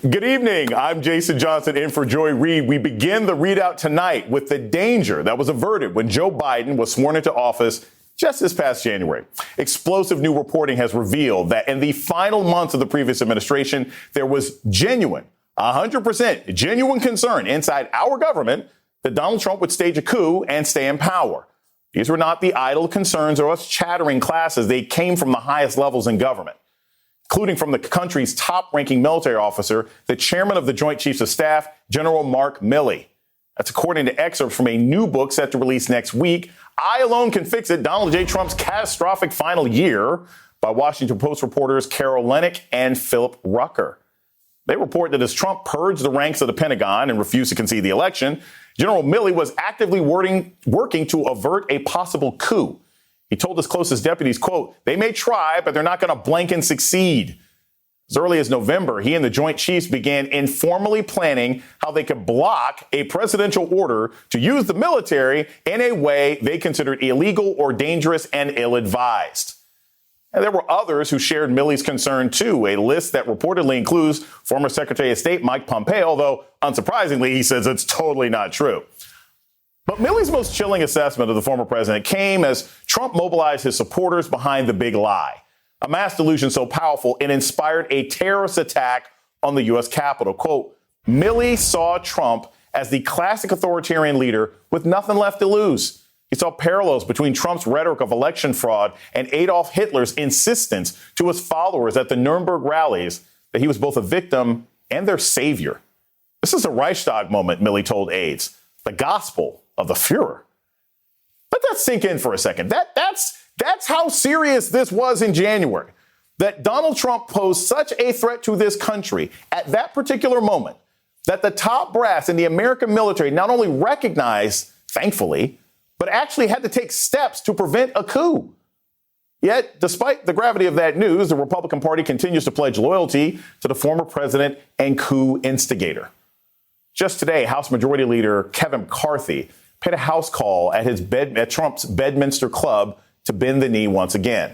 Good evening. I'm Jason Johnson in for Joy Reid. We begin the readout tonight with the danger that was averted when Joe Biden was sworn into office just this past January. Explosive new reporting has revealed that in the final months of the previous administration, there was 100% genuine concern inside our government that Donald Trump would stage a coup and stay in power. These were not the idle concerns or us chattering classes. They came from the highest levels in government, including from the country's top-ranking military officer, the chairman of the Joint Chiefs of Staff, General Mark Milley. That's according to excerpts from a new book set to release next week, I Alone Can Fix It, Donald J. Trump's Catastrophic Final Year, by Washington Post reporters Carol Lennick and Philip Rucker. They report that as Trump purged the ranks of the Pentagon and refused to concede the election, General Milley was actively working to avert a possible coup. He told his closest deputies, quote, "They may try, but they're not going to blank and succeed." As early as November, he and the Joint Chiefs began informally planning how they could block a presidential order to use the military in a way they considered illegal or dangerous and ill-advised. And there were others who shared Milley's concern, too, a list that reportedly includes former Secretary of State Mike Pompeo, although, unsurprisingly, he says it's totally not true. But Milley's most chilling assessment of the former president came as Trump mobilized his supporters behind the big lie, a mass delusion so powerful it inspired a terrorist attack on the U.S. Capitol. Quote, Milley saw Trump as the classic authoritarian leader with nothing left to lose. He saw parallels between Trump's rhetoric of election fraud and Adolf Hitler's insistence to his followers at the Nuremberg rallies that he was both a victim and their savior. This is a Reichstag moment, Milley told aides, the gospel of the Fuhrer. Let that sink in for a second. That's how serious this was in January, that Donald Trump posed such a threat to this country at that particular moment that the top brass in the American military not only recognized, thankfully, but actually had to take steps to prevent a coup. Yet, despite the gravity of that news, the Republican Party continues to pledge loyalty to the former president and coup instigator. Just today, House Majority Leader Kevin McCarthy paid a house call at Trump's Bedminster Club to bend the knee once again.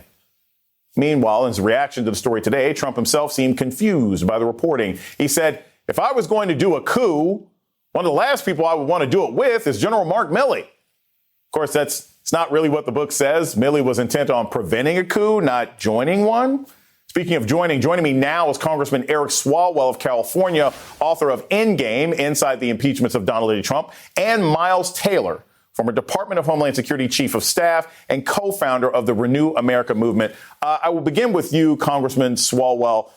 Meanwhile, in his reaction to the story today, Trump himself seemed confused by the reporting. He said, if I was going to do a coup, one of the last people I would want to do it with is General Mark Milley. Of course, it's not really what the book says. Milley was intent on preventing a coup, not joining one. Speaking of joining me now is Congressman Eric Swalwell of California, author of Endgame, Inside the Impeachments of Donald J. Trump, and Miles Taylor, former Department of Homeland Security Chief of Staff and co-founder of the Renew America movement. I will begin with you, Congressman Swalwell.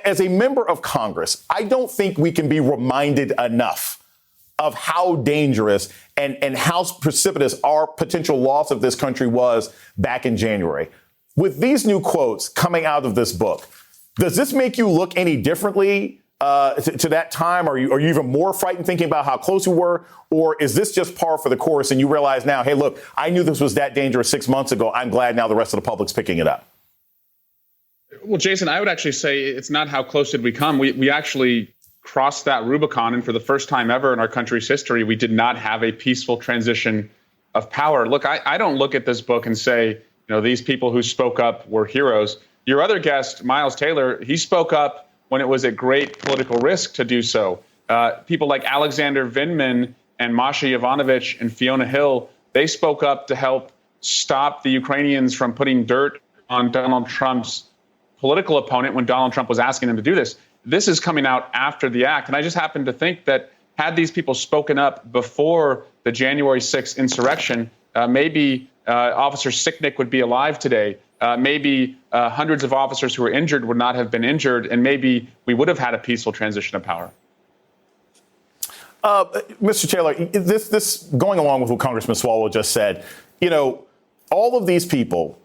As a member of Congress, I don't think we can be reminded enough of how dangerous and how precipitous our potential loss of this country was back in January. With these new quotes coming out of this book, does this make you look any differently to that time? Are you even more frightened thinking about how close we were? Or is this just par for the course and you realize now, hey, look, I knew this was that dangerous 6 months ago. I'm glad now the rest of the public's picking it up. Well, Jason, I would actually say it's not how close did we come. We actually crossed that Rubicon. And for the first time ever in our country's history, we did not have a peaceful transition of power. Look, I don't look at this book and say, these people who spoke up were heroes. Your other guest, Miles Taylor, he spoke up when it was at great political risk to do so. People like Alexander Vindman and Masha Yovanovitch and Fiona Hill, they spoke up to help stop the Ukrainians from putting dirt on Donald Trump's political opponent when Donald Trump was asking them to do this. This is coming out after the act. And I just happen to think that had these people spoken up before the January 6th insurrection, maybe Officer Sicknick would be alive today. Maybe hundreds of officers who were injured would not have been injured, and maybe we would have had a peaceful transition of power. Mr. Taylor, this going along with what Congressman Swalwell just said, all of these people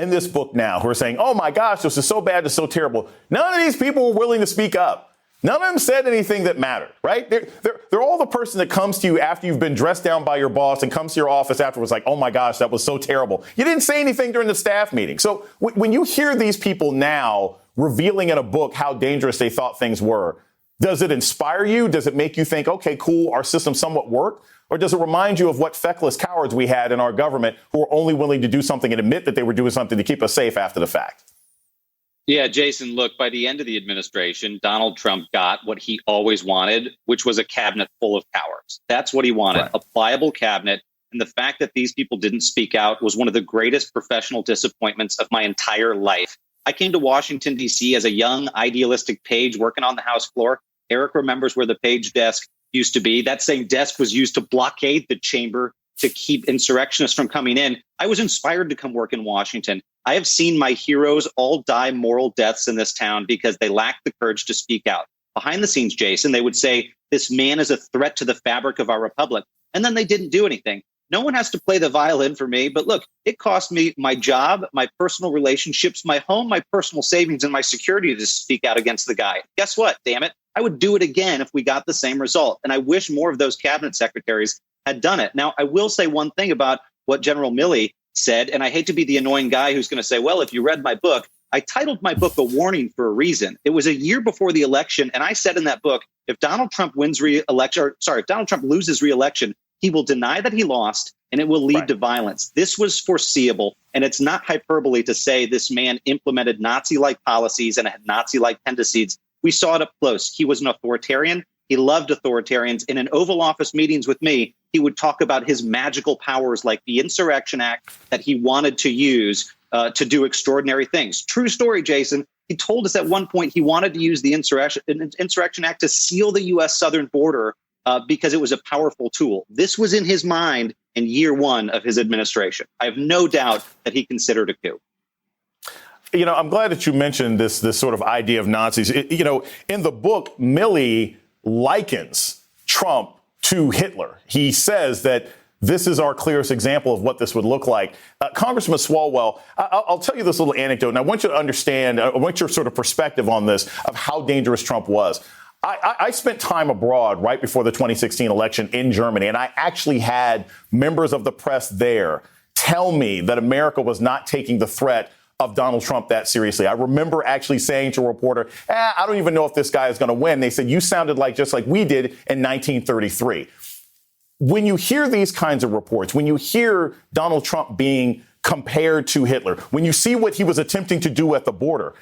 in this book now who are saying, oh, my gosh, this is so bad, it's so terrible. None of these people were willing to speak up. None of them said anything that mattered, right? They're all the person that comes to you after you've been dressed down by your boss and comes to your office afterwards like, oh, my gosh, that was so terrible. You didn't say anything during the staff meeting. So when you hear these people now revealing in a book how dangerous they thought things were, does it inspire you? Does it make you think, OK, cool, our system somewhat worked? Or does it remind you of what feckless cowards we had in our government who were only willing to do something and admit that they were doing something to keep us safe after the fact? Yeah, Jason, look, by the end of the administration, Donald Trump got what he always wanted, which was a cabinet full of cowards. That's what he wanted, Right. a pliable cabinet. And the fact that these people didn't speak out was one of the greatest professional disappointments of my entire life. I came to Washington, D.C. as a young, idealistic page working on the House floor. Eric remembers where the page desk used to be. That same desk was used to blockade the chamber to keep insurrectionists from coming in. I was inspired to come work in Washington. I have seen my heroes all die moral deaths in this town because they lacked the courage to speak out. Behind the scenes, Jason, they would say, this man is a threat to the fabric of our republic. And then they didn't do anything. No one has to play the violin for me. But look, it cost me my job, my personal relationships, my home, my personal savings, and my security to speak out against the guy. Guess what? Damn it. I would do it again if we got the same result. And I wish more of those cabinet secretaries had done it. Now, I will say one thing about what General Milley said, and I hate to be the annoying guy who's going to say, well, if you read my book, I titled my book A Warning for a reason. It was a year before the election. And I said in that book, if Donald Trump if Donald Trump loses re-election, he will deny that he lost and it will lead to violence. This was foreseeable. And it's not hyperbole to say this man implemented Nazi-like policies and had Nazi-like tendencies. We saw it up close. He was an authoritarian. He loved authoritarians. And in Oval Office meetings with me, he would talk about his magical powers like the Insurrection Act that he wanted to use to do extraordinary things. True story, Jason. He told us at one point he wanted to use the Insurrection Act to seal the U.S. southern border because it was a powerful tool. This was in his mind in year one of his administration. I have no doubt that he considered a coup. You know, I'm glad that you mentioned this sort of idea of Nazis. In the book, Milley likens Trump to Hitler. He says that this is our clearest example of what this would look like. Congressman Swalwell, I'll tell you this little anecdote, and I want you to understand, I want your sort of perspective on this, of how dangerous Trump was. I spent time abroad right before the 2016 election in Germany, and I actually had members of the press there tell me that America was not taking the threat of Donald Trump that seriously. I remember actually saying to a reporter, I don't even know if this guy is going to win. They said, you sounded like just like we did in 1933. When you hear these kinds of reports, when you hear Donald Trump being compared to Hitler, when you see what he was attempting to do at the border,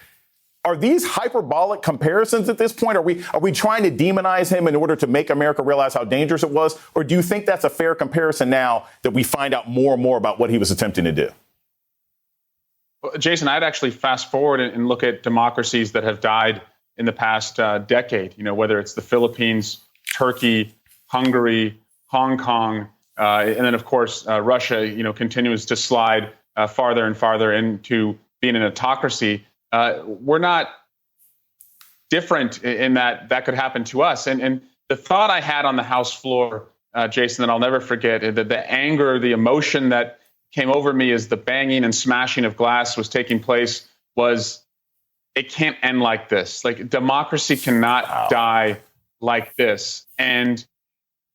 are these hyperbolic comparisons at this point? Are we trying to demonize him in order to make America realize how dangerous it was? Or do you think that's a fair comparison now that we find out more and more about what he was attempting to do? Well, Jason, I'd actually fast forward and look at democracies that have died in the past decade, whether it's the Philippines, Turkey, Hungary, Hong Kong, and then, of course, Russia, continues to slide farther and farther into being an autocracy. We're not different in that could happen to us. And the thought I had on the House floor, Jason, that I'll never forget, the anger, the emotion that came over me as the banging and smashing of glass was taking place was, it can't end like this. Like, democracy cannot die like this. And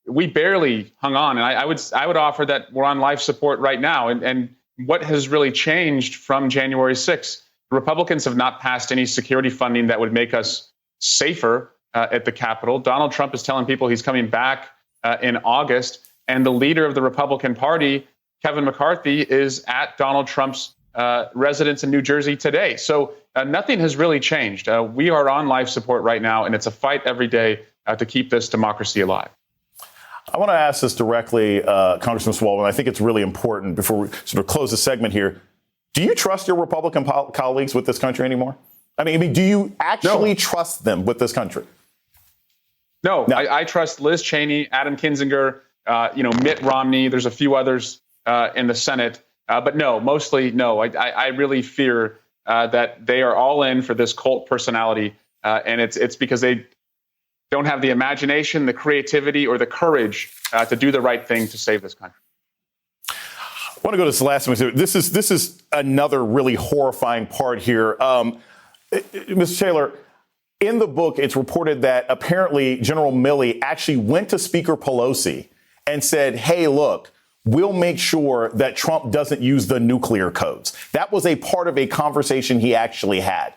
we barely hung on. And I would offer that we're on life support right now. And what has really changed from January 6th? Republicans have not passed any security funding that would make us safer at the Capitol. Donald Trump is telling people he's coming back in August. And the leader of the Republican Party, Kevin McCarthy, is at Donald Trump's residence in New Jersey today. So nothing has really changed. We are on life support right now, and it's a fight every day to keep this democracy alive. I want to ask this directly, Congressman Swalwell, and I think it's really important before we sort of close the segment here. Do you trust your Republican colleagues with this country anymore? I mean, do you actually trust them with this country? No. I trust Liz Cheney, Adam Kinzinger, Mitt Romney. There's a few others in the Senate. But no, mostly no. I really fear that they are all in for this cult personality. And it's because they don't have the imagination, the creativity, or the courage to do the right thing to save this country. I want to go to this last one. This is another really horrifying part here. Mr. Taylor, in the book, it's reported that apparently General Milley actually went to Speaker Pelosi and said, hey, look, we'll make sure that Trump doesn't use the nuclear codes. That was a part of a conversation he actually had.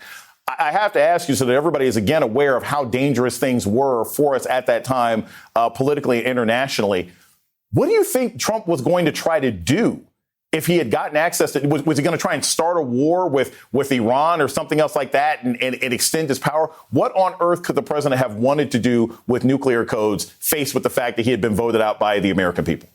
I have to ask you so that everybody is, again, aware of how dangerous things were for us at that time, politically and internationally. What do you think Trump was going to try to do if he had gotten access to, was he going to try and start a war with Iran or something else like that and extend his power? What on earth could the president have wanted to do with nuclear codes faced with the fact that he had been voted out by the American people?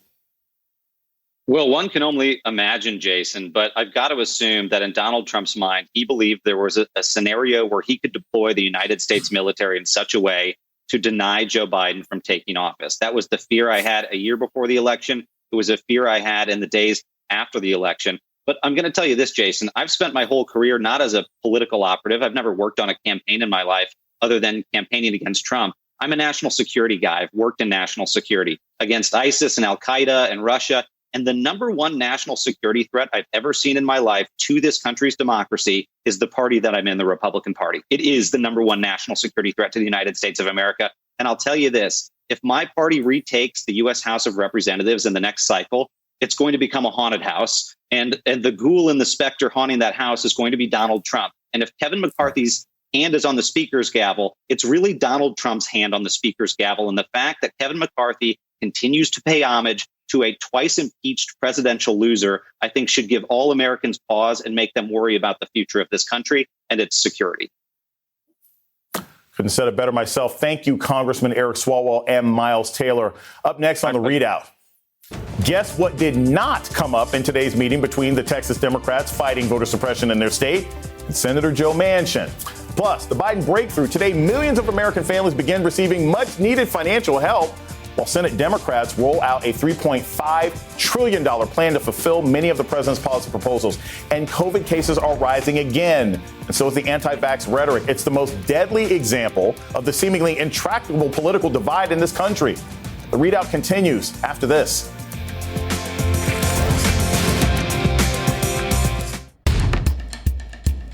Well, one can only imagine, Jason, but I've got to assume that in Donald Trump's mind, he believed there was a scenario where he could deploy the United States military in such a way to deny Joe Biden from taking office. That was the fear I had a year before the election. It was a fear I had in the days after the election. But I'm going to tell you this, Jason, I've spent my whole career not as a political operative. I've never worked on a campaign in my life other than campaigning against Trump. I'm a national security guy. I've worked in national security against ISIS and Al-Qaeda and Russia. And the number one national security threat I've ever seen in my life to this country's democracy is the party that I'm in, the Republican Party. It is the number one national security threat to the United States of America. And I'll tell you this, if my party retakes the U.S. House of Representatives in the next cycle, it's going to become a haunted house. And the ghoul and the specter haunting that house is going to be Donald Trump. And if Kevin McCarthy's hand is on the speaker's gavel, it's really Donald Trump's hand on the speaker's gavel. And the fact that Kevin McCarthy continues to pay homage to a twice impeached presidential loser, I think should give all Americans pause and make them worry about the future of this country and its security. Couldn't have said it better myself. Thank you, Congressman Eric Swalwell and Miles Taylor. Up next on the Readout. Guess what did not come up in today's meeting between the Texas Democrats fighting voter suppression in their state and Senator Joe Manchin? Plus, the Biden breakthrough. Today, millions of American families begin receiving much-needed financial help while Senate Democrats roll out a $3.5 trillion plan to fulfill many of the president's policy proposals. And COVID cases are rising again. And so is the anti-vax rhetoric. It's the most deadly example of the seemingly intractable political divide in this country. The Readout continues after this.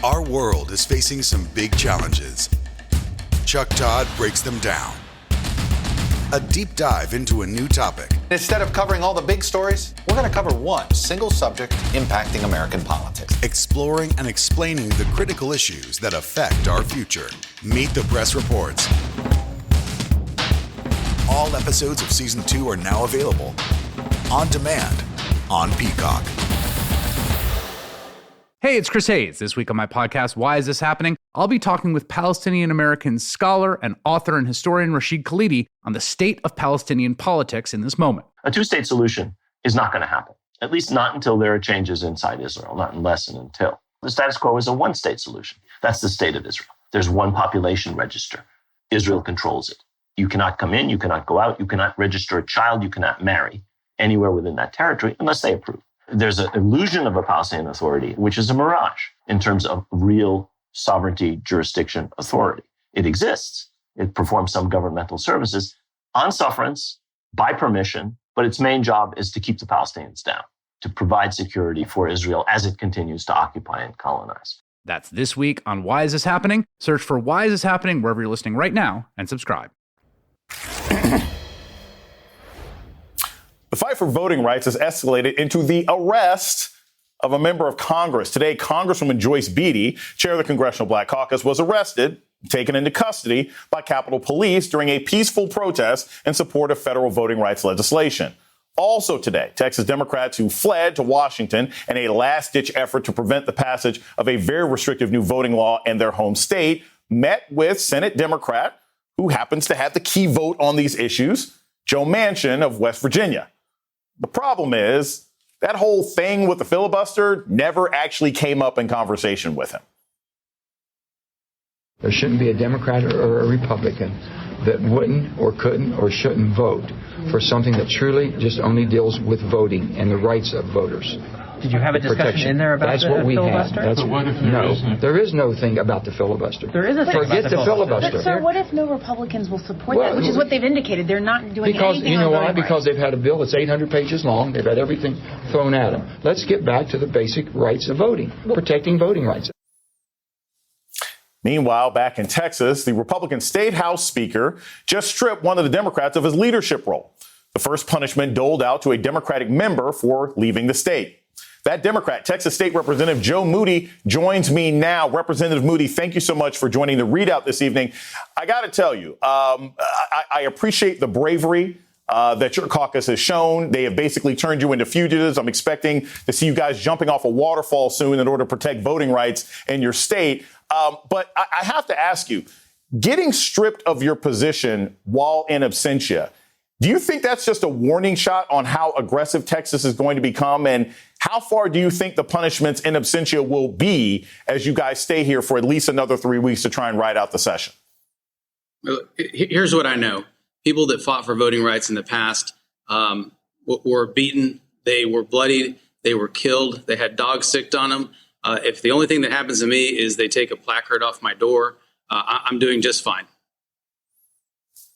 Our world is facing some big challenges. Chuck Todd breaks them down. A deep dive into a new topic. Instead of covering all the big stories, we're going to cover one single subject impacting American politics. Exploring and explaining the critical issues that affect our future. Meet the Press Reports. All episodes of Season 2 are now available on demand on Peacock. Hey, it's Chris Hayes. This week on my podcast, Why Is This Happening? I'll be talking with Palestinian-American scholar and author and historian Rashid Khalidi on the state of Palestinian politics in this moment. A two-state solution is not going to happen, at least not until there are changes inside Israel, not unless and until. The status quo is a one-state solution. That's the state of Israel. There's one population register. Israel controls it. You cannot come in, you cannot go out, you cannot register a child, you cannot marry anywhere within that territory unless they approve. There's an illusion of a Palestinian authority, which is a mirage in terms of real sovereignty, jurisdiction, authority. It exists. It performs some governmental services on sufferance, by permission, but its main job is to keep the Palestinians down, to provide security for Israel as it continues to occupy and colonize. That's this week on Why Is This Happening? Search for Why Is This Happening wherever you're listening right now and subscribe. The fight for voting rights has escalated into the arrest of a member of Congress. Today, Congresswoman Joyce Beatty, chair of the Congressional Black Caucus, was arrested, taken into custody by Capitol Police during a peaceful protest in support of federal voting rights legislation. Also today, Texas Democrats who fled to Washington in a last-ditch effort to prevent the passage of a very restrictive new voting law in their home state met with Senate Democrat, who happens to have the key vote on these issues, Joe Manchin of West Virginia. The problem is that whole thing with the filibuster never actually came up in conversation with him. There shouldn't be a Democrat or a Republican that wouldn't or couldn't or shouldn't vote for something that truly just only deals with voting and the rights of voters. Did you have a discussion in there about That's the what we filibuster? Had. That's, no, there is no thing about the filibuster. There is a thing Forget about the filibuster. But, sir, what if no Republicans will support that, which is what they've indicated? They're not doing anything. You know on why? Because they've had a bill that's 800 pages long. They've had everything thrown at them. Let's get back to the basic rights of voting, protecting voting rights. Meanwhile, back in Texas, the Republican State House Speaker just stripped one of the Democrats of his leadership role. The first punishment doled out to a Democratic member for leaving the state. That Democrat, Texas State Representative Joe Moody, joins me now. Representative Moody, thank you so much for joining the Readout this evening. I got to tell you, I appreciate the bravery that your caucus has shown. They have basically turned you into fugitives. I'm expecting to see you guys jumping off a waterfall soon in order to protect voting rights in your state. But I have to ask you, getting stripped of your position while in absentia, do you think that's just a warning shot on how aggressive Texas is going to become? And how far do you think the punishments in absentia will be as you guys stay here for at least another 3 weeks to try and ride out the session? Here's what I know. People that fought for voting rights in the past were beaten. They were bloodied. They were killed. They had dogs sicked on them. If the only thing that happens to me is they take a placard off my door, I'm doing just fine.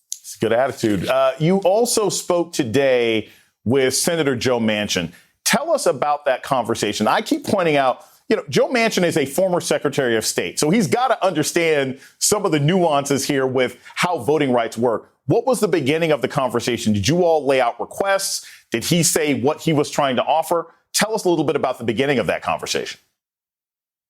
It's a good attitude. You also spoke today with Senator Joe Manchin. Tell us about that conversation. I keep pointing out, Joe Manchin is a former Secretary of State, so he's got to understand some of the nuances here with how voting rights work. What was the beginning of the conversation? Did you all lay out requests? Did he say what he was trying to offer? Tell us a little bit about the beginning of that conversation.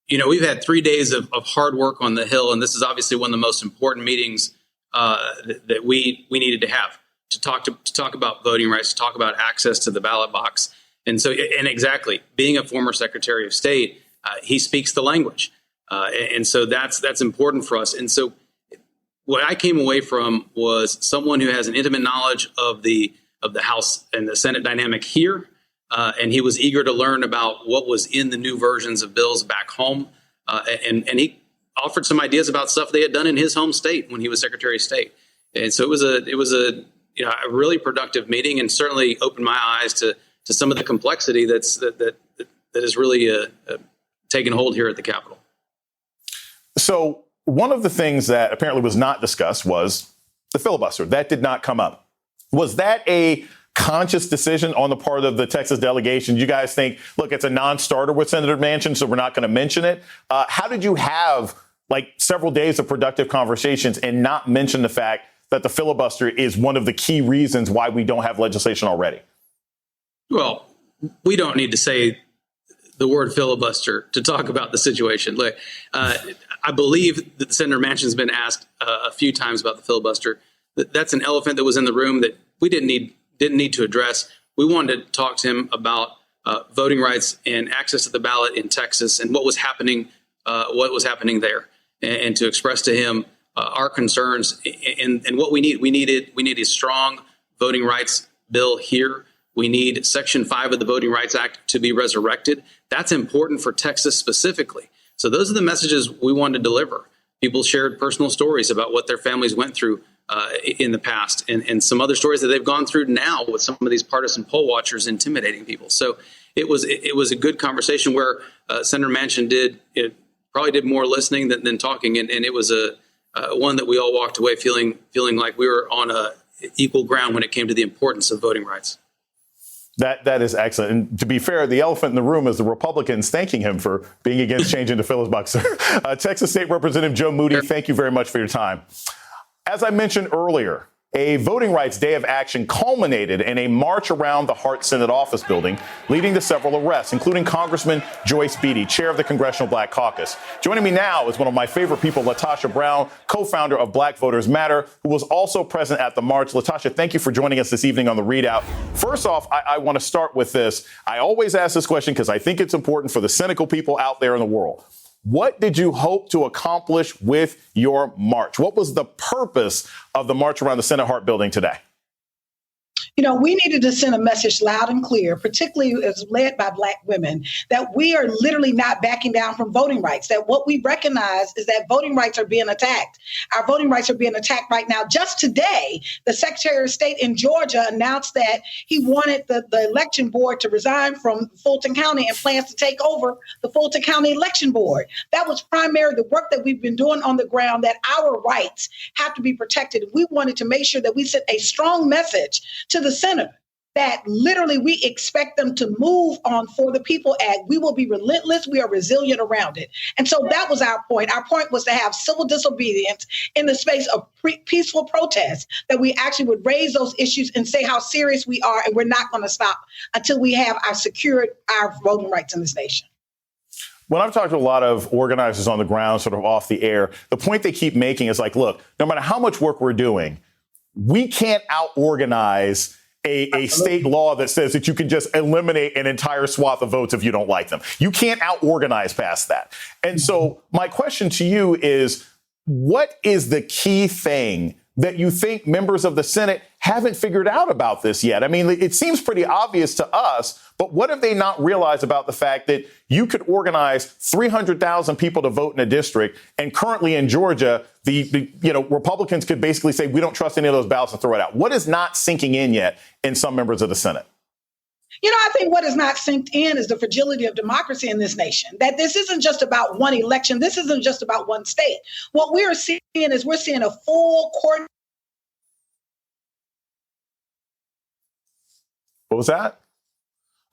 We've had 3 days of hard work on the Hill, and this is obviously one of the most important meetings that we needed to have to talk about voting rights, to talk about access to the ballot box. And exactly, being a former Secretary of State, he speaks the language. And so that's important for us. And so what I came away from was someone who has an intimate knowledge of the House and the Senate dynamic here. And he was eager to learn about what was in the new versions of bills back home. And he offered some ideas about stuff they had done in his home state when he was Secretary of State. And so it was a really productive meeting, and certainly opened my eyes to some of the complexity that has really taken hold here at the Capitol. So one of the things that apparently was not discussed was the filibuster. That did not come up. Was that a conscious decision on the part of the Texas delegation? You guys think, look, it's a non-starter with Senator Manchin, so we're not going to mention it. How did you have several days of productive conversations and not mention the fact that the filibuster is one of the key reasons why we don't have legislation already? Well, we don't need to say the word filibuster to talk about the situation. Look, I believe that Senator Manchin's been asked a few times about the filibuster. That's an elephant that was in the room that we didn't need to address. We wanted to talk to him about voting rights and access to the ballot in Texas and what was happening there, and to express to him our concerns and what we need. We need a strong voting rights bill here. We need Section 5 of the Voting Rights Act to be resurrected. That's important for Texas specifically. So those are the messages we wanted to deliver. People shared personal stories about what their families went through in the past, and some other stories that they've gone through now with some of these partisan poll watchers intimidating people. So it was a good conversation where Senator Manchin probably did more listening than talking, and it was a one that we all walked away feeling like we were on equal ground when it came to the importance of voting rights. That is excellent. And to be fair, the elephant in the room is the Republicans thanking him for being against changing the filibuster. Texas State Representative Joe Moody, thank you very much for your time. As I mentioned earlier, a voting rights day of action culminated in a march around the Hart Senate office building, leading to several arrests, including Congressman Joyce Beatty, chair of the Congressional Black Caucus. Joining me now is one of my favorite people, LaTosha Brown, co-founder of Black Voters Matter, who was also present at the march. LaTosha, thank you for joining us this evening on The Readout. First off, I want to start with this. I always ask this question because I think it's important for the cynical people out there in the world. What did you hope to accomplish with your march? What was the purpose of the march around the Senate Hart building today? We needed to send a message loud and clear, particularly as led by Black women, that we are literally not backing down from voting rights, that what we recognize is that voting rights are being attacked. Our voting rights are being attacked right now. Just today, the Secretary of State in Georgia announced that he wanted the election board to resign from Fulton County and plans to take over the Fulton County Election Board. That was primarily the work that we've been doing on the ground, that our rights have to be protected. We wanted to make sure that we sent a strong message to the Senate that literally we expect them to move on For the People Act. We will be relentless. We are resilient around it. And so that was our point. Our point was to have civil disobedience in the space of peaceful protest, that we actually would raise those issues and say how serious we are, and we're not going to stop until we have secured our voting rights in this nation. When I've talked to a lot of organizers on the ground, sort of off the air, the point they keep making is look, no matter how much work we're doing, we can't out-organize a state law that says that you can just eliminate an entire swath of votes if you don't like them. You can't out-organize past that. And so my question to you is, what is the key thing that you think members of the Senate haven't figured out about this yet? I mean, it seems pretty obvious to us, but what have they not realized about the fact that you could organize 300,000 people to vote in a district, and currently in Georgia, the Republicans could basically say, we don't trust any of those ballots and throw it out. What is not sinking in yet in some members of the Senate? I think what is not synced in is the fragility of democracy in this nation, that this isn't just about one election. This isn't just about one state. What we are seeing is we're seeing a full court. What was that?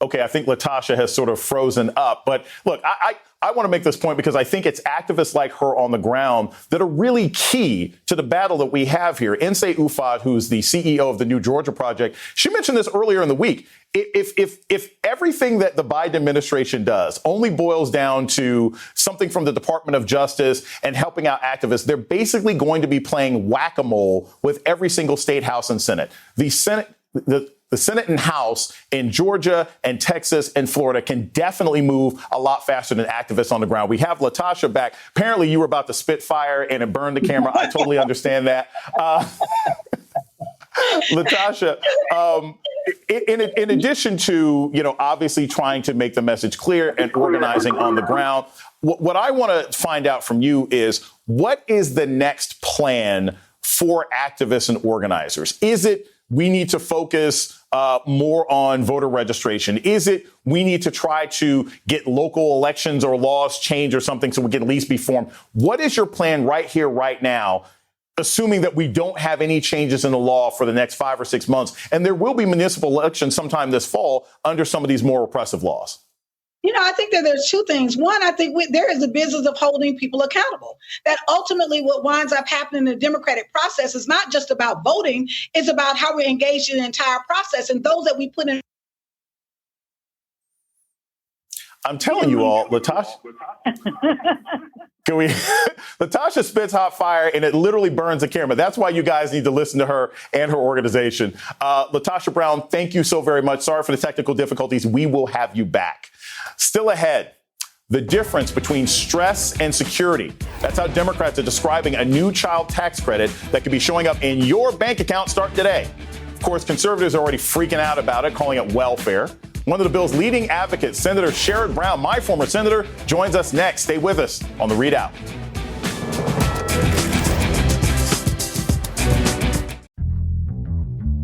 Okay, I think Latasha has sort of frozen up. But look, I want to make this point because I think it's activists like her on the ground that are really key to the battle that we have here. Nsé Ufot, who's the CEO of the New Georgia Project, she mentioned this earlier in the week. If everything that the Biden administration does only boils down to something from the Department of Justice and helping out activists, they're basically going to be playing whack-a-mole with every single state, House, and Senate. The Senate and House in Georgia and Texas and Florida can definitely move a lot faster than activists on the ground. We have Latasha back. Apparently, you were about to spit fire and it burned the camera. I totally understand that. Latasha, in addition to, obviously trying to make the message clear and organizing on the ground, what I want to find out from you is, what is the next plan for activists and organizers? Is it we need to focus more on voter registration? Is it we need to try to get local elections or laws changed or something so we can at least be formed? What is your plan right here, right now, assuming that we don't have any changes in the law for the next 5 or 6 months? And there will be municipal elections sometime this fall under some of these more repressive laws. I think that there's two things. One, I think there is the business of holding people accountable. That ultimately what winds up happening in the democratic process is not just about voting, it's about how we're engaged in the entire process. And those that we put in. I'm telling you all, Latasha. Latasha spits hot fire and it literally burns the camera. That's why you guys need to listen to her and her organization. Latasha Brown, thank you so very much. Sorry for the technical difficulties. We will have you back. Still ahead, the difference between stress and security. That's how Democrats are describing a new child tax credit that could be showing up in your bank account starting today. Of course, conservatives are already freaking out about it, calling it welfare. One of the bill's leading advocates, Senator Sherrod Brown, my former senator, joins us next. Stay with us on The ReadOut.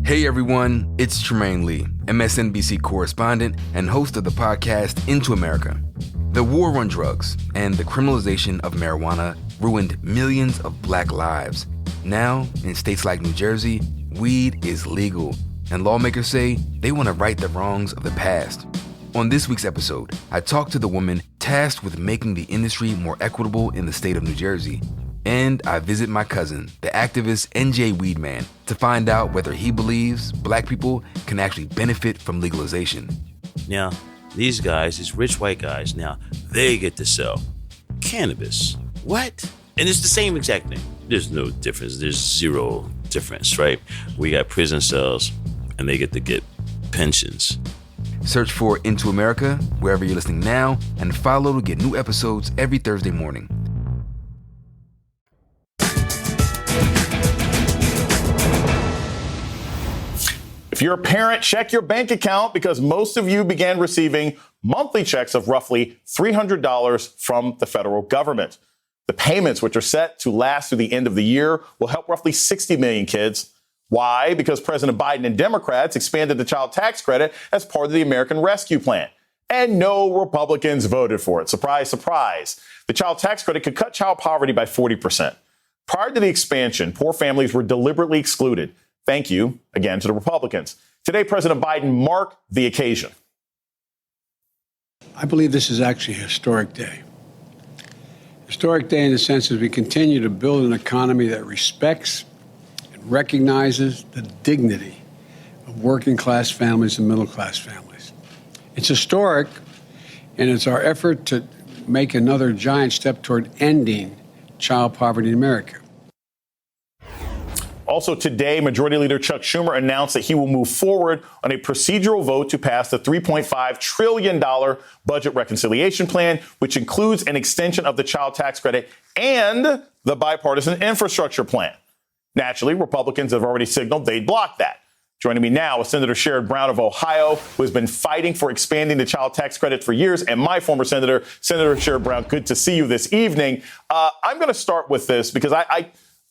Hey everyone, it's Tremaine Lee, MSNBC correspondent and host of the podcast Into America. The war on drugs and the criminalization of marijuana ruined millions of black lives. Now, in states like New Jersey, weed is legal, and lawmakers say they want to right the wrongs of the past. On this week's episode, I talked to the woman tasked with making the industry more equitable in the state of New Jersey. And I visit my cousin, the activist NJ Weedman, to find out whether he believes black people can actually benefit from legalization. Now, these guys, these rich white guys, now they get to sell cannabis. What? And it's the same exact thing. There's no difference. There's zero difference, right? We got prison cells and they get to get pensions. Search for Into America wherever you're listening now and follow to get new episodes every Thursday morning. If you're a parent, check your bank account because most of you began receiving monthly checks of roughly $300 from the federal government. The payments, which are set to last through the end of the year, will help roughly 60 million kids. Why? Because President Biden and Democrats expanded the child tax credit as part of the American Rescue Plan. And no Republicans voted for it. Surprise, surprise. The child tax credit could cut child poverty by 40%. Prior to the expansion, poor families were deliberately excluded. Thank you, again, to the Republicans. Today, President Biden marked the occasion. I believe this is actually a historic day. Historic day in the sense that we continue to build an economy that respects and recognizes the dignity of working class families and middle class families. It's historic, and it's our effort to make another giant step toward ending child poverty in America. Also today, Majority Leader Chuck Schumer announced that he will move forward on a procedural vote to pass the $3.5 trillion budget reconciliation plan, which includes an extension of the child tax credit and the bipartisan infrastructure plan. Naturally, Republicans have already signaled they'd block that. Joining me now is Senator Sherrod Brown of Ohio, who has been fighting for expanding the child tax credit for years, and my former senator, Senator Sherrod Brown. Good to see you this evening. I'm going to start with this because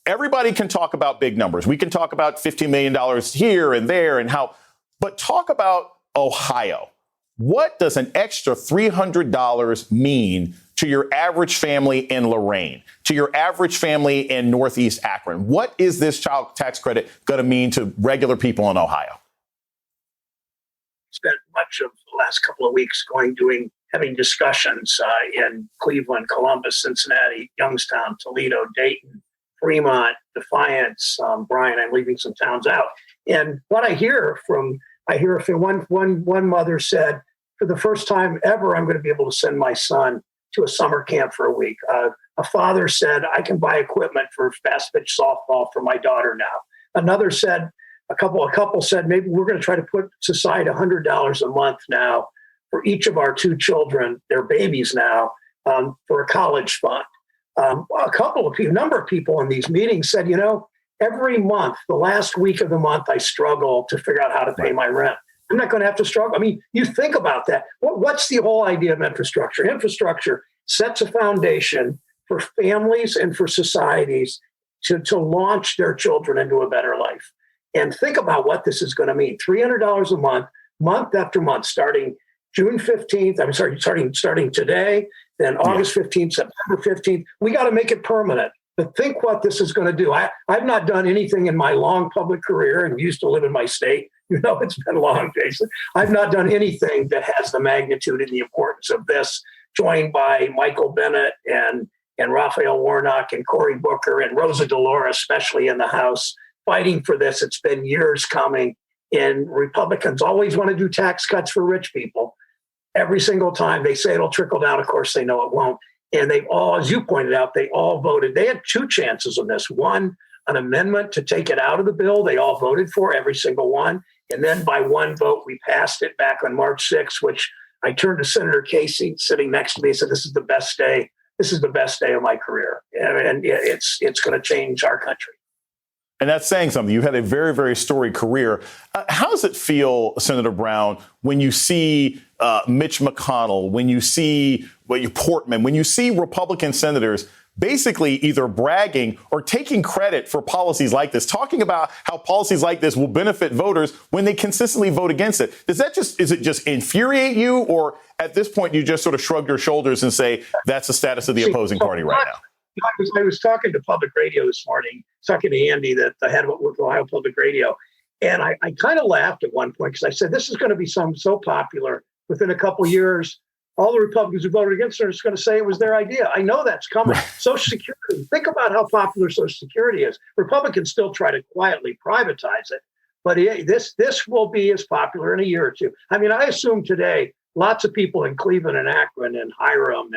everybody can talk about big numbers. We can talk about $15 million here and there and how, but talk about Ohio. What does an extra $300 mean to your average family in Lorain, to your average family in Northeast Akron? What is this child tax credit going to mean to regular people in Ohio? Spent much of the last couple of weeks having discussions in Cleveland, Columbus, Cincinnati, Youngstown, Toledo, Dayton, Fremont, Defiance, Bryan. I'm leaving some towns out. And what I hear from one mother said, for the first time ever, I'm going to be able to send my son to a summer camp for a week. A father said, I can buy equipment for fast pitch softball for my daughter now. Another said, a couple said, maybe we're going to try to put aside $100 a month now for each of our two children, their babies now, for a college fund. A number of people in these meetings said, every month, the last week of the month, I struggle to figure out how to pay my rent. I'm not going to have to struggle. I mean, you think about that. What's the whole idea of infrastructure? Infrastructure sets a foundation for families and for societies to launch their children into a better life. And think about what this is going to mean. $300 a month after month, starting June 15th. Starting today, then August 15th, September 15th. We got to make it permanent. But think what this is going to do. I've not done anything in my long public career and used to live in my state. It's been long, Jason. I've not done anything that has the magnitude and the importance of this, joined by Michael Bennet and Raphael Warnock and Cory Booker and Rosa DeLauro, especially in the House, fighting for this. It's been years coming. And Republicans always want to do tax cuts for rich people. Every single time they say it'll trickle down. Of course, they know it won't. And they all, as you pointed out, they all voted. They had two chances on this. One, an amendment to take it out of the bill. They all voted for, every single one. And then by one vote, we passed it back on March 6th, which I turned to Senator Casey sitting next to me and said, this is the best day. This is the best day of my career. And it's going to change our country. And that's saying something. You had a very, very storied career. How does it feel, Senator Brown, when you see Mitch McConnell, when you see Portman, when you see Republican senators basically either bragging or taking credit for policies like this, talking about how policies like this will benefit voters when they consistently vote against it? Is it just infuriate you, or at this point you just sort of shrug your shoulders and say that's the status of the opposing party right now? I was talking to public radio this morning, talking to Andy, the head of Ohio Public Radio, and I kind of laughed at one point because I said, this is going to be so popular within a couple of years. All the Republicans who voted against it are just going to say it was their idea. I know that's coming. Right. Social Security. Think about how popular Social Security is. Republicans still try to quietly privatize it, but this will be as popular in a year or two. I mean, I assume today lots of people in Cleveland and Akron and Hiram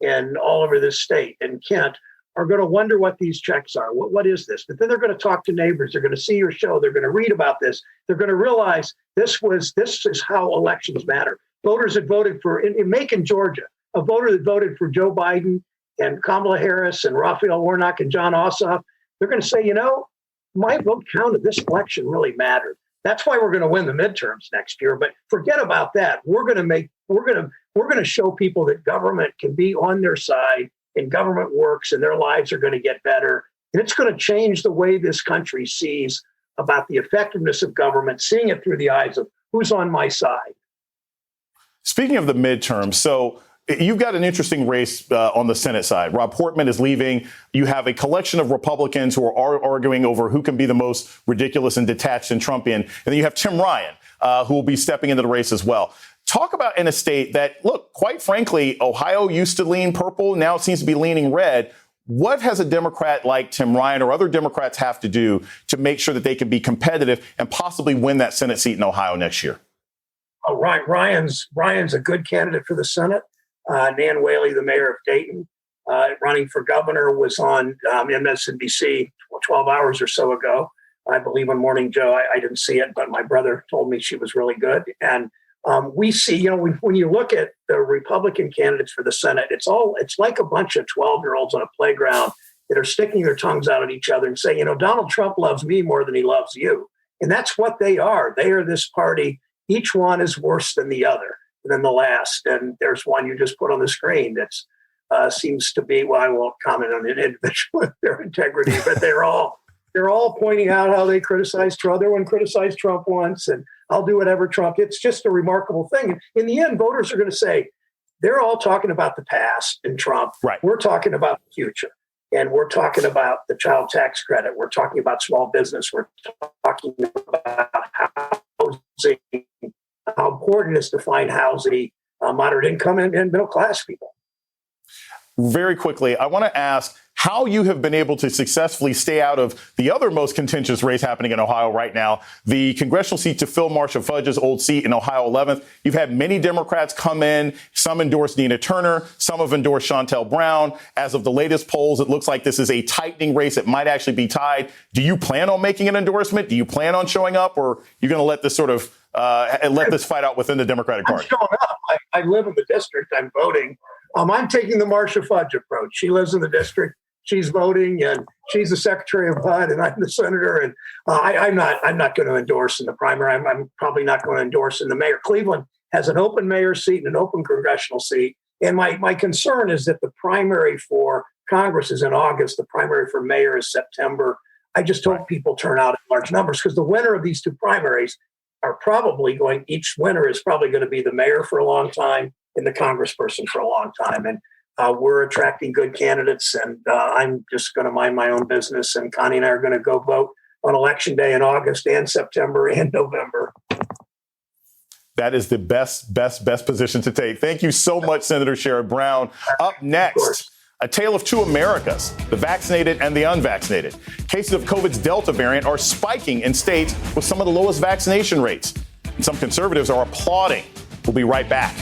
and all over this state and Kent are going to wonder what these checks are. What is this? But then they're going to talk to neighbors. They're going to see your show. They're going to read about this. They're going to realize this is how elections matter. Voters that voted for, in Macon, Georgia, a voter that voted for Joe Biden and Kamala Harris and Raphael Warnock and John Ossoff, they're going to say, my vote counted. This election really mattered. That's why we're going to win the midterms next year. But forget about that. We're going to show people that government can be on their side and government works and their lives are going to get better. And it's going to change the way this country sees about the effectiveness of government, seeing it through the eyes of who's on my side. Speaking of the midterms, so you've got an interesting race on the Senate side. Rob Portman is leaving. You have a collection of Republicans who are arguing over who can be the most ridiculous and detached and Trumpian. And then you have Tim Ryan, who will be stepping into the race as well. Talk about in a state that, look, quite frankly, Ohio used to lean purple. Now it seems to be leaning red. What has a Democrat like Tim Ryan or other Democrats have to do to make sure that they can be competitive and possibly win that Senate seat in Ohio next year? Oh, Ryan's a good candidate for the Senate. Nan Whaley, the mayor of Dayton, running for governor, was on MSNBC 12 hours or so ago. I believe in Morning Joe. I didn't see it, but my brother told me she was really good. And we see, when you look at the Republican candidates for the Senate, it's like a bunch of 12-year-olds on a playground that are sticking their tongues out at each other and saying, Donald Trump loves me more than he loves you. And that's what they are. They are this party. Each one is worse than the other, than the last. And there's one you just put on the screen that's seems to be, well, I won't comment on an individual, their integrity, but they're all pointing out how they criticize Trump. The other one criticized Trump once, and I'll do whatever Trump. It's just a remarkable thing. And in the end, voters are going to say, they're all talking about the past and Trump. Right. We're talking about the future. And we're talking about the child tax credit. We're talking about small business. We're talking about housing, how important it is to find housing, moderate income and middle class people. Very quickly, I want to ask how you have been able to successfully stay out of the other most contentious race happening in Ohio right now, the congressional seat to fill Marsha Fudge's old seat in Ohio 11th. You've had many Democrats come in. Some endorsed Nina Turner. Some have endorsed Shontel Brown. As of the latest polls, it looks like this is a tightening race. It might actually be tied. Do you plan on making an endorsement? Do you plan on showing up, or are you going to let this sort of let this fight out within the Democratic Party? I'm showing up. I live in the district. I'm voting. I'm taking the Marsha Fudge approach. She lives in the district. She's voting, and she's the Secretary of HUD, and I'm the senator. And I'm not going to endorse in the primary. I'm probably not going to endorse in the mayor. Cleveland has an open mayor seat and an open congressional seat. And my concern is that the primary for Congress is in August. The primary for mayor is September. I just hope people turn out in large numbers, because the winner of these two primaries are probably each winner is probably going to be the mayor for a long time and the congressperson for a long time. And we're attracting good candidates, and I'm just going to mind my own business. And Connie and I are going to go vote on Election Day in August and September and November. That is the best position to take. Thank you so much, Senator Sherrod Brown. Up next, a tale of two Americas, the vaccinated and the unvaccinated. Cases of COVID's Delta variant are spiking in states with some of the lowest vaccination rates. And some conservatives are applauding. We'll be right back.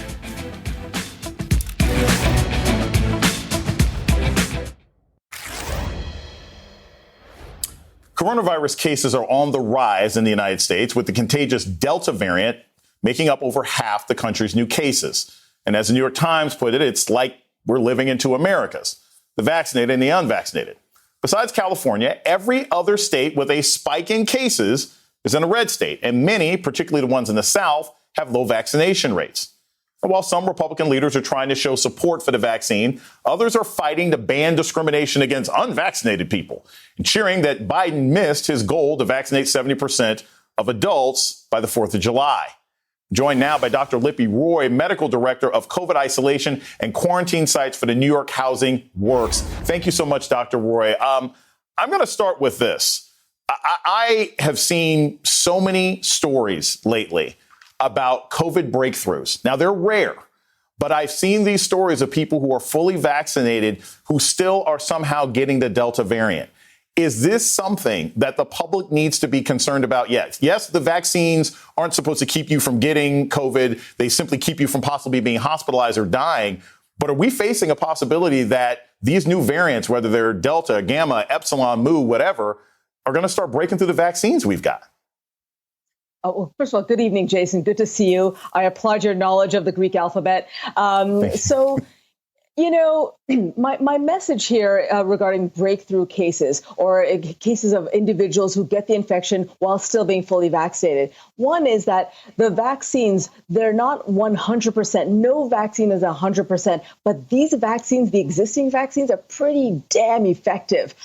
Coronavirus cases are on the rise in the United States, with the contagious Delta variant making up over half the country's new cases. And as the New York Times put it, it's like we're living in two Americas, the vaccinated and the unvaccinated. Besides California, every other state with a spike in cases is in a red state, and many, particularly the ones in the South, have low vaccination rates. And while some Republican leaders are trying to show support for the vaccine, others are fighting to ban discrimination against unvaccinated people and cheering that Biden missed his goal to vaccinate 70% of adults by the 4th of July. Joined now by Dr. Lippy Roy, Medical Director of COVID Isolation and Quarantine Sites for the New York Housing Works. Thank you so much, Dr. Roy. I'm going to start with this. I have seen so many stories lately about COVID breakthroughs. Now, they're rare, but I've seen these stories of people who are fully vaccinated who still are somehow getting the Delta variant. Is this something that the public needs to be concerned about yet? Yes, the vaccines aren't supposed to keep you from getting COVID. They simply keep you from possibly being hospitalized or dying. But are we facing a possibility that these new variants, whether they're Delta, Gamma, Epsilon, Mu, whatever, are going to start breaking through the vaccines we've got? Well, first of all, good evening, Jason. Good to see you. I applaud your knowledge of the Greek alphabet. My message here regarding breakthrough cases or cases of individuals who get the infection while still being fully vaccinated. One is that the vaccines, they're not 100%. No vaccine is 100%. But these vaccines, the existing vaccines, are pretty damn effective.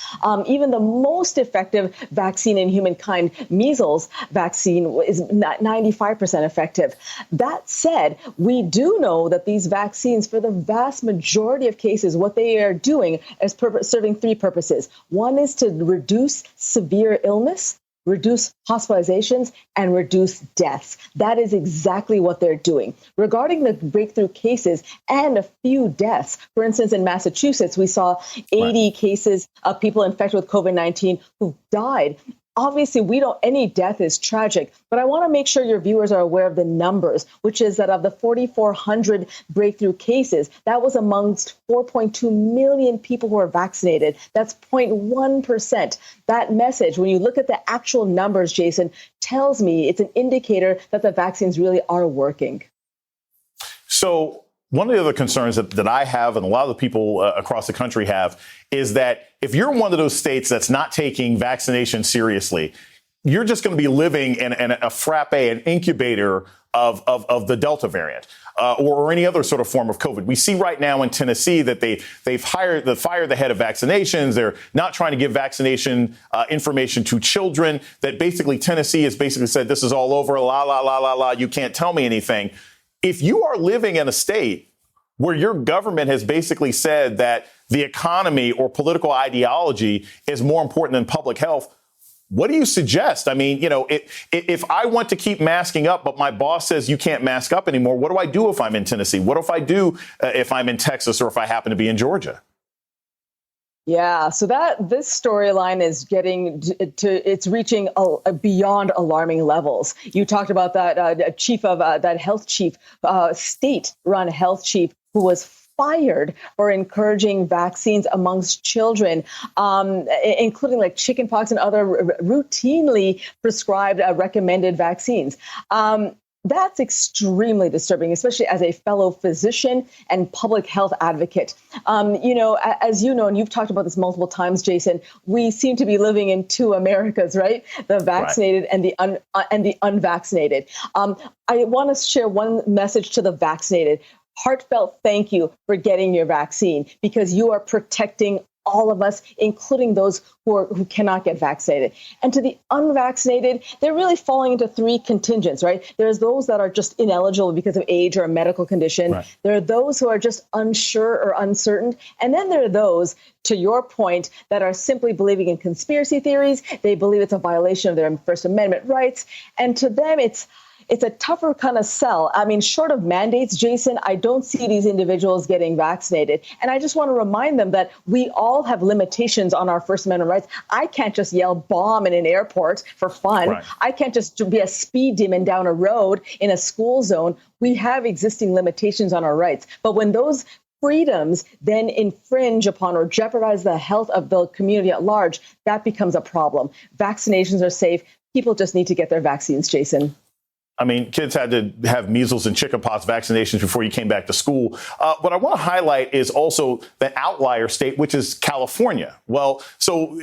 Even the most effective vaccine in humankind, measles vaccine, is 95% effective. That said, we do know that these vaccines, for the vast majority of cases, what they are doing is serving three purposes. One is to reduce severe illness, reduce hospitalizations, and reduce deaths. That is exactly what they're doing. Regarding the breakthrough cases and a few deaths, for instance, in Massachusetts, we saw 80 cases of people infected with COVID-19 who died. Obviously, any death is tragic, but I want to make sure your viewers are aware of the numbers, which is that of the 4,400 breakthrough cases, that was amongst 4.2 million people who are vaccinated. That's 0.1%. That message, when you look at the actual numbers, Jason, tells me it's an indicator that the vaccines really are working. So one of the other concerns that I have and a lot of the people across the country have is that if you're one of those states that's not taking vaccination seriously, you're just going to be living in a frappe, an incubator of the Delta variant or any other sort of form of COVID. We see right now in Tennessee that they've fired the head of vaccinations. They're not trying to give vaccination information to children. That basically Tennessee has basically said this is all over. La, la, la, la, la. You can't tell me anything. If you are living in a state where your government has basically said that the economy or political ideology is more important than public health, what do you suggest? I mean, if I want to keep masking up, but my boss says you can't mask up anymore, what do I do if I'm in Tennessee? What if I do if I'm in Texas or if I happen to be in Georgia? Yeah, so this storyline is it's reaching beyond alarming levels. You talked about that chief of that health chief, state-run health chief, who was fired for encouraging vaccines amongst children, including like chickenpox and other routinely prescribed recommended vaccines. That's extremely disturbing, especially as a fellow physician and public health advocate. As you know, and you've talked about this multiple times, Jason, we seem to be living in two Americas, right? The vaccinated and the unvaccinated. I want to share one message to the vaccinated. Heartfelt thank you for getting your vaccine, because you are protecting all of us, including those who cannot get vaccinated. And to the unvaccinated, they're really falling into three contingents, right? There's those that are just ineligible because of age or a medical condition. Right. There are those who are just unsure or uncertain. And then there are those, to your point, that are simply believing in conspiracy theories. They believe it's a violation of their First Amendment rights. And to them, it's a tougher kind of sell. I mean, short of mandates, Jason, I don't see these individuals getting vaccinated. And I just want to remind them that we all have limitations on our First Amendment rights. I can't just yell bomb in an airport for fun. Right. I can't just be a speed demon down a road in a school zone. We have existing limitations on our rights. But when those freedoms then infringe upon or jeopardize the health of the community at large, that becomes a problem. Vaccinations are safe. People just need to get their vaccines, Jason. I mean, kids had to have measles and chickenpox vaccinations before you came back to school. What I want to highlight is also the outlier state, which is California. Well, so,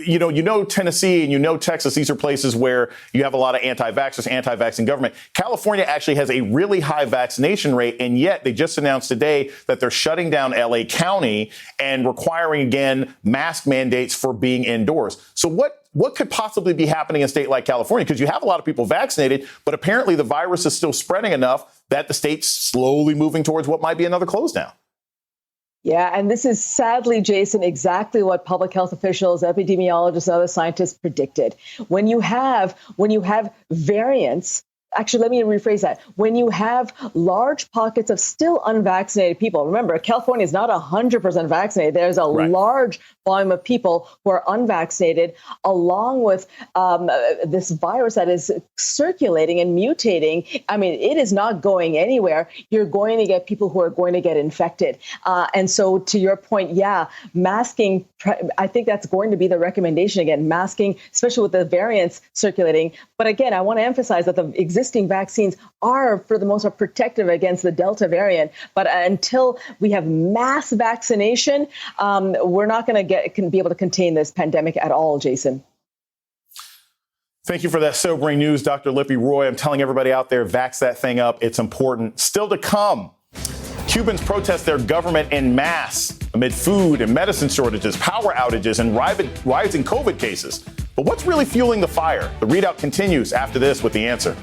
Tennessee and Texas, these are places where you have a lot of anti-vaxxers, anti-vaccine government. California actually has a really high vaccination rate, and yet they just announced today that they're shutting down LA County and requiring, again, mask mandates for being indoors. So what could possibly be happening in a state like California? Because you have a lot of people vaccinated, but apparently the virus is still spreading enough that the state's slowly moving towards what might be another close down. Yeah, and this is sadly, Jason, exactly what public health officials, epidemiologists, and other scientists predicted. When you have variants, actually, let me rephrase that. When you have large pockets of still unvaccinated people, remember, California is not 100% vaccinated. There's a large volume of people who are unvaccinated, along with this virus that is circulating and mutating. I mean, it is not going anywhere. You're going to get people who are going to get infected. And so to your point, masking, I think that's going to be the recommendation again, masking, especially with the variants circulating. But again, I want to emphasize that the existing vaccines are, for the most part, protective against the Delta variant. But until we have mass vaccination, we're not going to be able to contain this pandemic at all, Jason. Thank you for that sobering news, Dr. Lippy Roy. I'm telling everybody out there, vax that thing up. It's important. Still to come, Cubans protest their government en masse amid food and medicine shortages, power outages, and rising COVID cases. But what's really fueling the fire? The readout continues after this with the answer.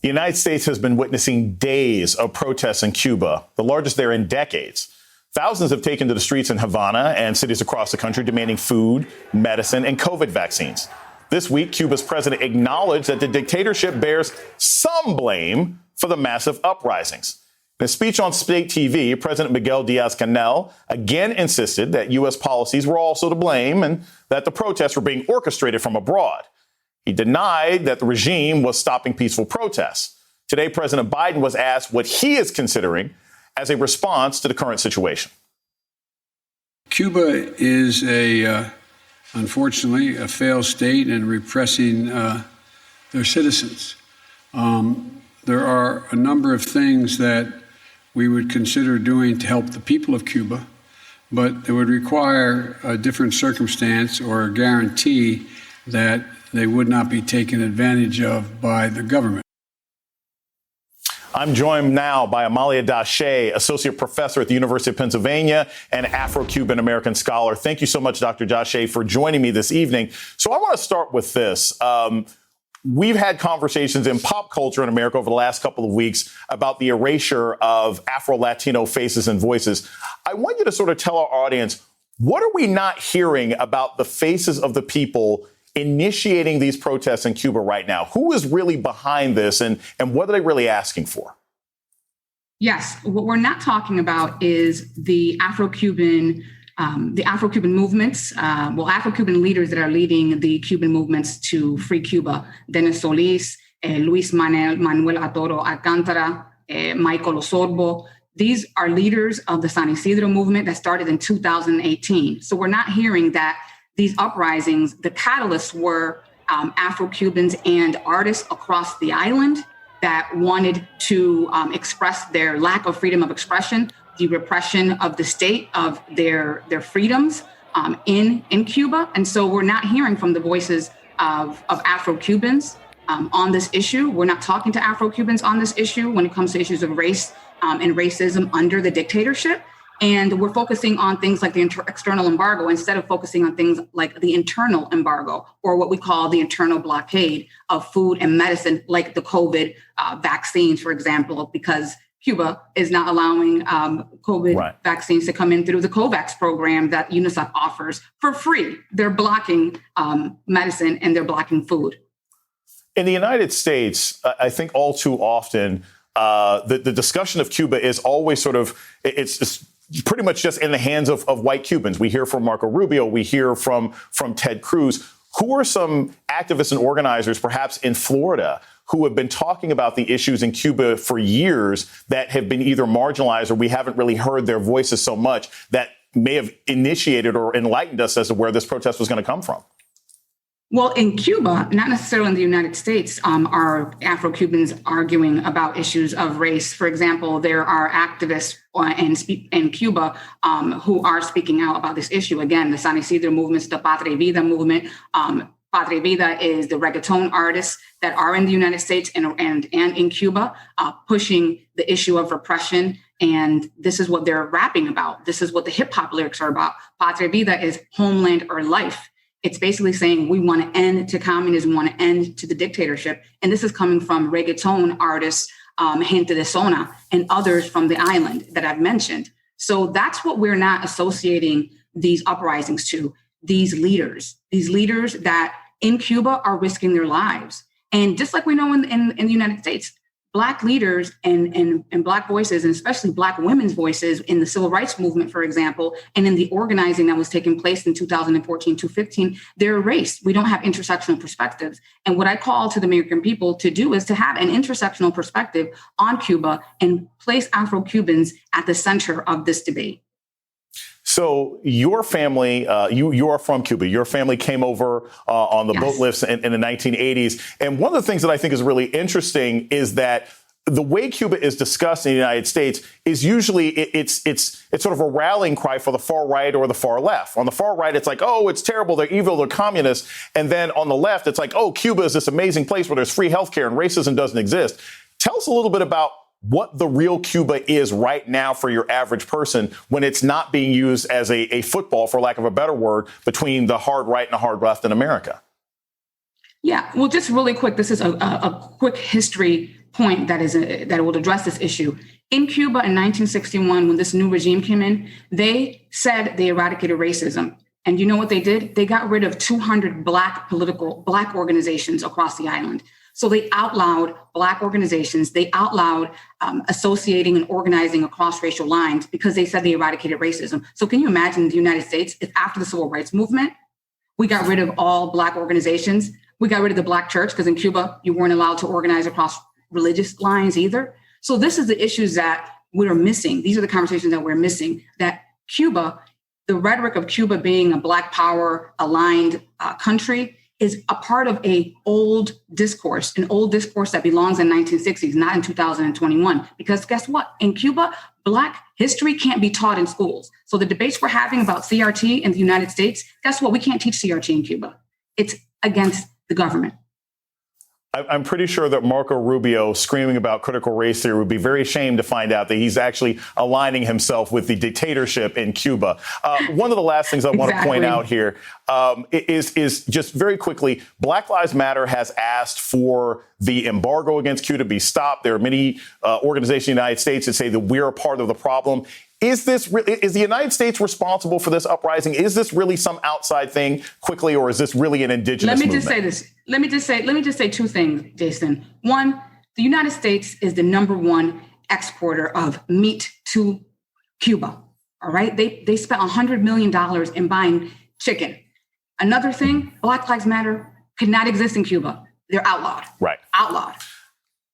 The United States has been witnessing days of protests in Cuba, the largest there in decades. Thousands have taken to the streets in Havana and cities across the country demanding food, medicine, and COVID vaccines. This week, Cuba's president acknowledged that the dictatorship bears some blame for the massive uprisings. In a speech on state TV, President Miguel Diaz-Canel again insisted that U.S. policies were also to blame and that the protests were being orchestrated from abroad. He denied that the regime was stopping peaceful protests. Today, President Biden was asked what he is considering as a response to the current situation. Cuba is unfortunately, a failed state in repressing their citizens. There are a number of things that we would consider doing to help the people of Cuba, but it would require a different circumstance or a guarantee that they would not be taken advantage of by the government. I'm joined now by Amalia Dache, associate professor at the University of Pennsylvania and Afro-Cuban American scholar. Thank you so much, Dr. Dache, for joining me this evening. So I want to start with this. We've had conversations in pop culture in America over the last couple of weeks about the erasure of Afro-Latino faces and voices. I want you to sort of tell our audience, what are we not hearing about the faces of the people initiating these protests in Cuba right now? Who is really behind this, and what are they really asking for? Yes, what we're not talking about is the Afro-Cuban movements, Afro-Cuban leaders that are leading the Cuban movements to free Cuba. Dennis Solis, Luis Manuel Atoro Alcántara, Michael Osorbo. These are leaders of the San Isidro movement that started in 2018. So we're not hearing that these uprisings, the catalysts were Afro-Cubans and artists across the island that wanted to express their lack of freedom of expression, the repression of the state of their freedoms in Cuba. And so we're not hearing from the voices of Afro-Cubans on this issue. We're not talking to Afro-Cubans on this issue when it comes to issues of race and racism under the dictatorship. And we're focusing on things like the external embargo instead of focusing on things like the internal embargo, or what we call the internal blockade of food and medicine, like the COVID vaccines, for example, because Cuba is not allowing COVID vaccines to come in through the COVAX program that UNICEF offers for free. They're blocking medicine and they're blocking food. In the United States, I think all too often, the discussion of Cuba is always sort of, it's pretty much just in the hands of white Cubans. We hear from Marco Rubio. We hear from Ted Cruz. Who are some activists and organizers, perhaps in Florida, who have been talking about the issues in Cuba for years that have been either marginalized or we haven't really heard their voices so much that may have initiated or enlightened us as to where this protest was going to come from? Well, in Cuba, not necessarily in the United States, are Afro-Cubans arguing about issues of race. For example, there are activists in Cuba who are speaking out about this issue. Again, the San Isidro movement, the Patria Vida movement. Patria Vida is the reggaeton artists that are in the United States and in Cuba, pushing the issue of repression. And this is what they're rapping about. This is what the hip hop lyrics are about. Patria Vida is homeland or life. It's basically saying we want to end to communism, want to end to the dictatorship. And this is coming from reggaeton artists, Gente de Zona, and others from the island that I've mentioned. So that's what we're not associating these uprisings to, these leaders that in Cuba are risking their lives. And just like we know in the United States, Black leaders and Black voices, and especially Black women's voices in the civil rights movement, for example, and in the organizing that was taking place in 2014 to 15, they're erased. We don't have intersectional perspectives. And what I call to the American people to do is to have an intersectional perspective on Cuba and place Afro-Cubans at the center of this debate. So your family, you are from Cuba. Your family came over on the boat lifts in the 1980s. And one of the things that I think is really interesting is that the way Cuba is discussed in the United States is usually it's sort of a rallying cry for the far right or the far left. On the far right, it's like, oh, it's terrible, they're evil, they're communists. And then on the left, it's like, oh, Cuba is this amazing place where there's free healthcare and racism doesn't exist. Tell us a little bit about what the real Cuba is right now for your average person when it's not being used as a football, for lack of a better word, between the hard right and the hard left in America. Yeah, well, just really quick, this is a quick history point that will address this issue. In Cuba in 1961, when this new regime came in, they said they eradicated racism. And you know what they did? They got rid of 200 Black organizations across the island. So they outlawed Black organizations. They outlawed associating and organizing across racial lines because they said they eradicated racism. So can you imagine the United States if after the Civil Rights Movement, we got rid of all Black organizations? We got rid of the Black church because in Cuba, you weren't allowed to organize across religious lines either. So this is the issues that we're missing. These are the conversations that we're missing, that Cuba, the rhetoric of Cuba being a Black power aligned country is a part of an old discourse that belongs in 1960s, not in 2021. Because guess what? In Cuba, Black history can't be taught in schools. So the debates we're having about CRT in the United States, guess what? We can't teach CRT in Cuba. It's against the government. I'm pretty sure that Marco Rubio screaming about critical race theory would be very ashamed to find out that he's actually aligning himself with the dictatorship in Cuba. One of the last things I want to point out here is just very quickly, Black Lives Matter has asked for the embargo against Cuba to be stopped. There are many organizations in the United States that say that we're a part of the problem. Is the United States responsible for this uprising? Is this really some outside thing quickly, or is this really an indigenous movement? Let me just say two things, Jason. One, the United States is the number one exporter of meat to Cuba. All right. They spent $100 million in buying chicken. Another thing, Black Lives Matter could not exist in Cuba. They're outlawed. Right. Outlawed.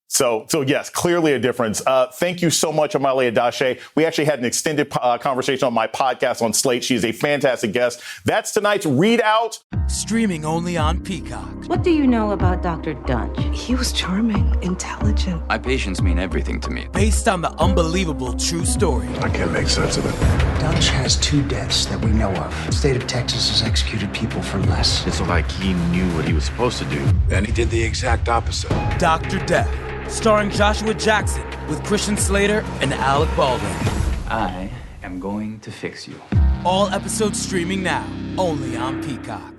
So yes, clearly a difference. Thank you so much, Omale Adache. We actually had an extended conversation on my podcast on Slate. She is a fantastic guest. That's tonight's Readout. Streaming only on Peacock. What do you know about Dr. Dunch? He was charming, intelligent. My patients mean everything to me. Based on the unbelievable true story. I can't make sense of it. Dunch has 2 deaths that we know of. The state of Texas has executed people for less. It's like he knew what he was supposed to do. And he did the exact opposite. Dr. Death. Starring Joshua Jackson with Christian Slater and Alec Baldwin. I am going to fix you. All episodes streaming now, only on Peacock.